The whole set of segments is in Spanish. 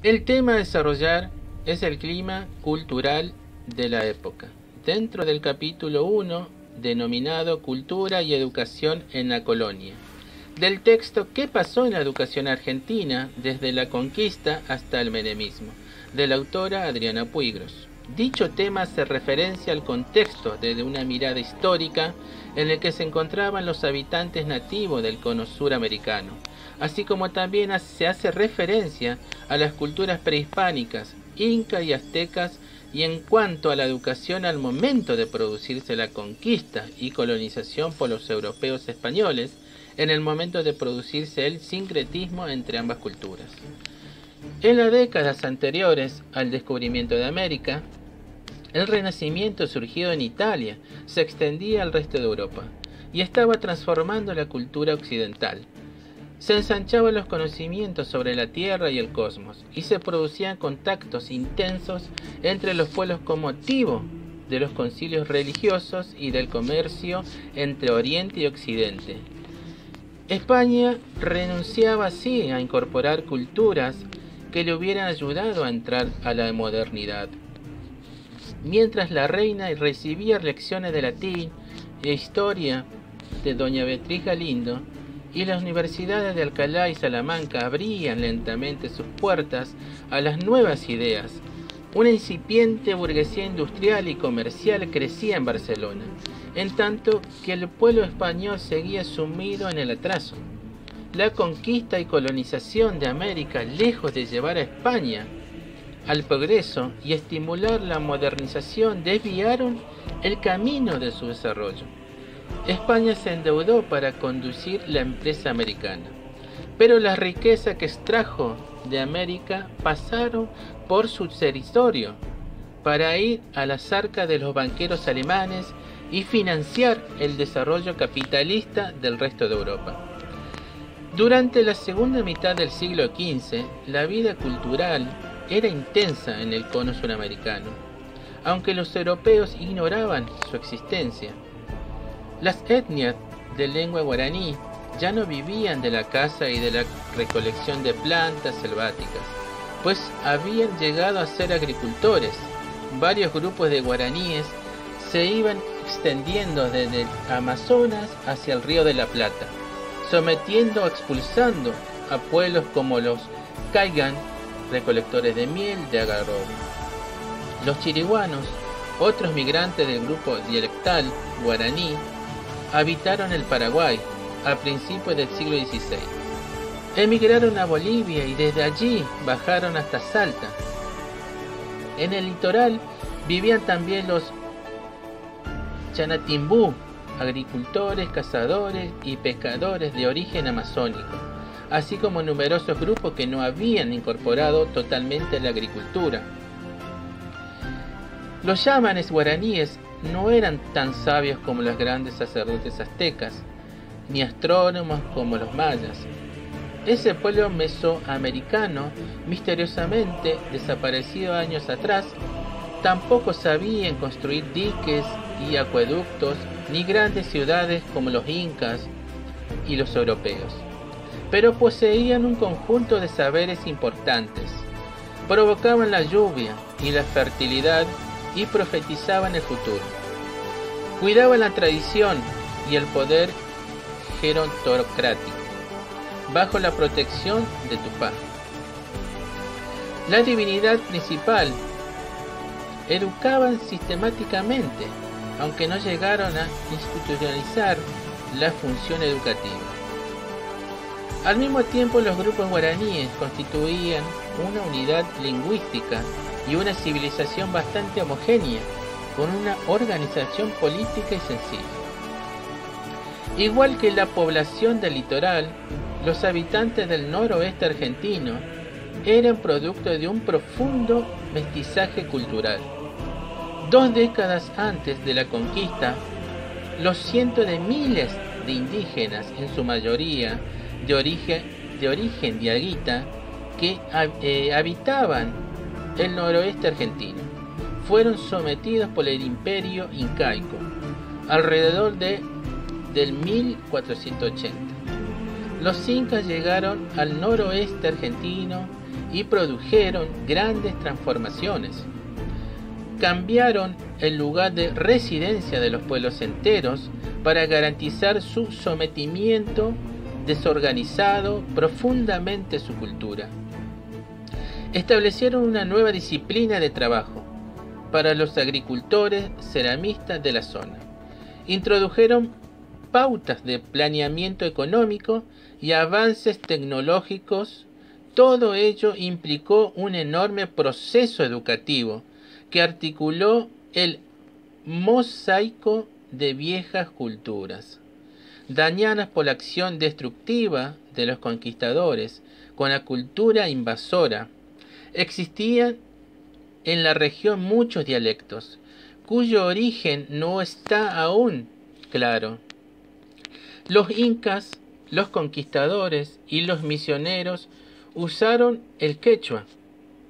El tema a desarrollar es el clima cultural de la época, dentro del capítulo 1 denominado Cultura y Educación en la Colonia, del texto ¿Qué pasó en la educación argentina desde la conquista hasta el menemismo?, de la autora Adriana Puigros. Dicho tema hace referencia al contexto desde una mirada histórica en el que se encontraban los habitantes nativos del cono suramericano, así como también se hace referencia a las culturas prehispánicas, incas y aztecas, y en cuanto a la educación al momento de producirse la conquista y colonización por los europeos españoles, en el momento de producirse el sincretismo entre ambas culturas. En las décadas anteriores al descubrimiento de América, el Renacimiento surgido en Italia se extendía al resto de Europa y estaba transformando la cultura occidental. Se ensanchaban los conocimientos sobre la Tierra y el cosmos y se producían contactos intensos entre los pueblos con motivo de los concilios religiosos y del comercio entre Oriente y Occidente. España renunciaba así a incorporar culturas que le hubieran ayudado a entrar a la modernidad. Mientras la reina recibía lecciones de latín e historia de doña Beatriz Galindo, y las universidades de Alcalá y Salamanca abrían lentamente sus puertas a las nuevas ideas, una incipiente burguesía industrial y comercial crecía en Barcelona, en tanto que el pueblo español seguía sumido en el atraso. La conquista y colonización de América, lejos de llevar a España al progreso y estimular la modernización, desviaron el camino de su desarrollo. España se endeudó para conducir la empresa americana, pero las riquezas que extrajo de América pasaron por su territorio para ir a las arcas de los banqueros alemanes y financiar el desarrollo capitalista del resto de Europa. Durante la segunda mitad del siglo XV, la vida cultural era intensa en el cono suramericano, aunque los europeos ignoraban su existencia. Las etnias de lengua guaraní ya no vivían de la caza y de la recolección de plantas selváticas, pues habían llegado a ser agricultores. Varios grupos de guaraníes se iban extendiendo desde el Amazonas hacia el Río de la Plata, sometiendo o expulsando a pueblos como los Caigan, recolectores de miel de agarró. Los chiriguanos, otros migrantes del grupo dialectal guaraní, habitaron el Paraguay a principios del siglo XVI. Emigraron a Bolivia y desde allí bajaron hasta Salta. En el litoral vivían también los Chanatimbú, agricultores, cazadores y pescadores de origen amazónico, así como numerosos grupos que no habían incorporado totalmente la agricultura. Los chámanes guaraníes no eran tan sabios como los grandes sacerdotes aztecas, ni astrónomos como los mayas. Ese pueblo mesoamericano, misteriosamente desaparecido años atrás, tampoco sabían construir diques y acueductos, ni grandes ciudades como los incas y los europeos, pero poseían un conjunto de saberes importantes. Provocaban la lluvia y la fertilidad y profetizaban el futuro. Cuidaban la tradición y el poder gerontocrático, bajo la protección de Tupá. La divinidad principal educaban sistemáticamente, aunque no llegaron a institucionalizar la función educativa. Al mismo tiempo, los grupos guaraníes constituían una unidad lingüística y una civilización bastante homogénea, con una organización política y sencilla. Igual que la población del litoral, los habitantes del noroeste argentino eran producto de un profundo mestizaje cultural. 2 décadas antes de la conquista, los cientos de miles de indígenas, en su mayoría de origen diaguita, que habitaban el noroeste argentino, fueron sometidos por el imperio incaico alrededor del 1480. Los incas llegaron al noroeste argentino y produjeron grandes transformaciones. Cambiaron el lugar de residencia de los pueblos enteros para garantizar su sometimiento desorganizado profundamente su cultura. Establecieron una nueva disciplina de trabajo para los agricultores ceramistas de la zona. Introdujeron pautas de planeamiento económico y avances tecnológicos. Todo ello implicó un enorme proceso educativo que articuló el mosaico de viejas culturas, dañadas por la acción destructiva de los conquistadores con la cultura invasora. Existían en la región muchos dialectos, cuyo origen no está aún claro. Los incas, los conquistadores y los misioneros usaron el quechua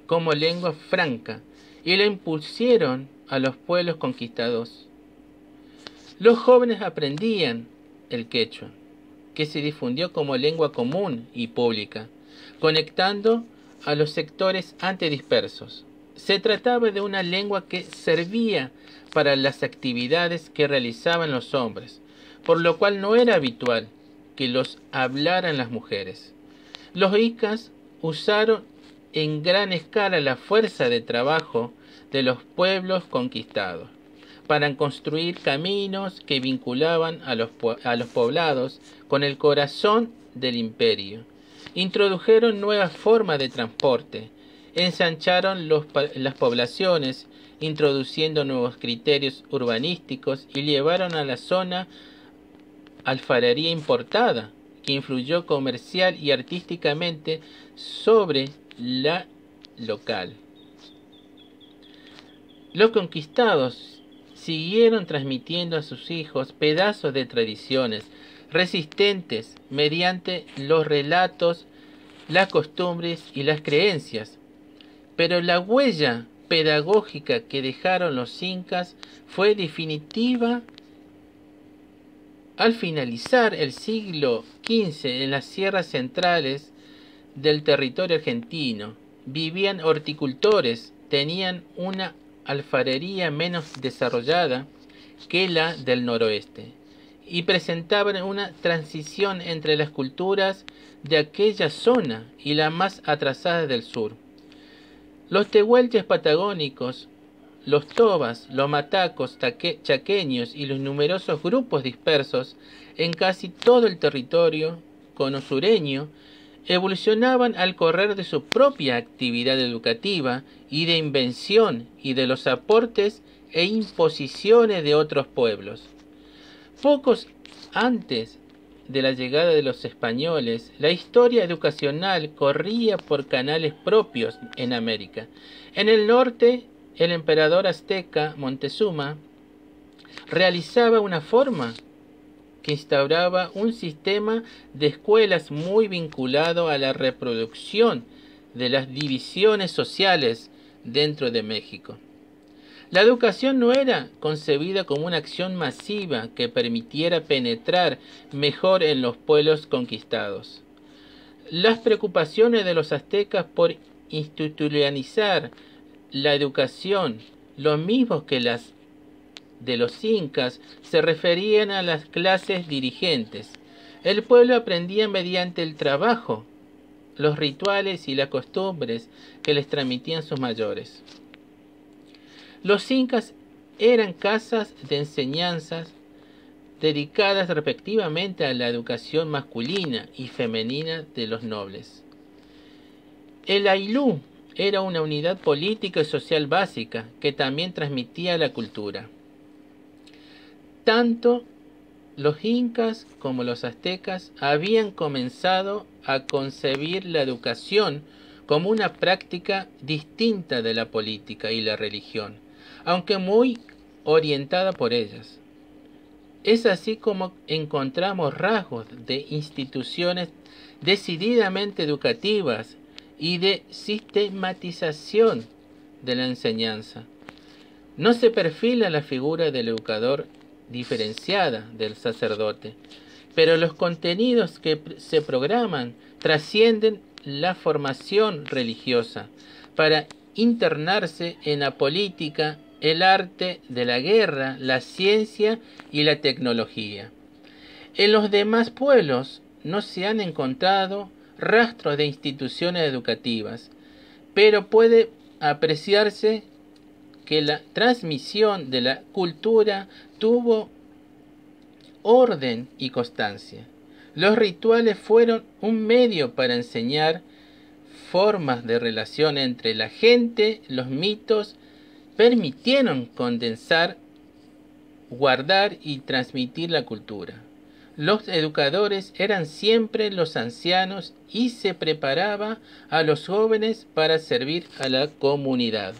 como lengua franca y la impusieron a los pueblos conquistados. Los jóvenes aprendían el quechua, que se difundió como lengua común y pública, conectando a los sectores antes dispersos. Se trataba de una lengua que servía para las actividades que realizaban los hombres, por lo cual no era habitual que los hablaran las mujeres. Los incas usaron en gran escala la fuerza de trabajo de los pueblos conquistados para construir caminos que vinculaban a los poblados con el corazón del imperio. Introdujeron nuevas formas de transporte, ensancharon las poblaciones, introduciendo nuevos criterios urbanísticos y llevaron a la zona alfarería importada, que influyó comercial y artísticamente sobre la local. Los conquistados siguieron transmitiendo a sus hijos pedazos de tradiciones resistentes mediante los relatos, las costumbres y las creencias. Pero la huella pedagógica que dejaron los incas fue definitiva. Al finalizar el siglo XV, en las sierras centrales del territorio argentino, vivían horticultores, tenían una alfarería menos desarrollada que la del noroeste y presentaban una transición entre las culturas de aquella zona y las más atrasadas del sur. Los tehuelches patagónicos, los tobas, los matacos chaqueños y los numerosos grupos dispersos en casi todo el territorio cono-sureño evolucionaban al correr de su propia actividad educativa y de invención y de los aportes e imposiciones de otros pueblos. Pocos antes de la llegada de los españoles, la historia educacional corría por canales propios en América. En el norte, el emperador azteca Montezuma realizaba una forma que instauraba un sistema de escuelas muy vinculado a la reproducción de las divisiones sociales dentro de México. La educación no era concebida como una acción masiva que permitiera penetrar mejor en los pueblos conquistados. Las preocupaciones de los aztecas por institucionalizar la educación, lo mismo que las de los incas, se referían a las clases dirigentes. El pueblo aprendía mediante el trabajo, los rituales y las costumbres que les transmitían sus mayores. Los incas eran casas de enseñanzas dedicadas respectivamente a la educación masculina y femenina de los nobles. El aylú era una unidad política y social básica que también transmitía la cultura. Tanto los incas como los aztecas habían comenzado a concebir la educación como una práctica distinta de la política y la religión, aunque muy orientada por ellas. Es así como encontramos rasgos de instituciones decididamente educativas y de sistematización de la enseñanza. No se perfila la figura del educador diferenciada del sacerdote, pero los contenidos que se programan trascienden la formación religiosa para internarse en la política, el arte de la guerra, la ciencia y la tecnología. En los demás pueblos no se han encontrado rastros de instituciones educativas, pero puede apreciarse que la transmisión de la cultura tuvo orden y constancia. Los rituales fueron un medio para enseñar formas de relación entre la gente. Los mitos permitieron condensar, guardar y transmitir la cultura. Los educadores eran siempre los ancianos y se preparaba a los jóvenes para servir a la comunidad.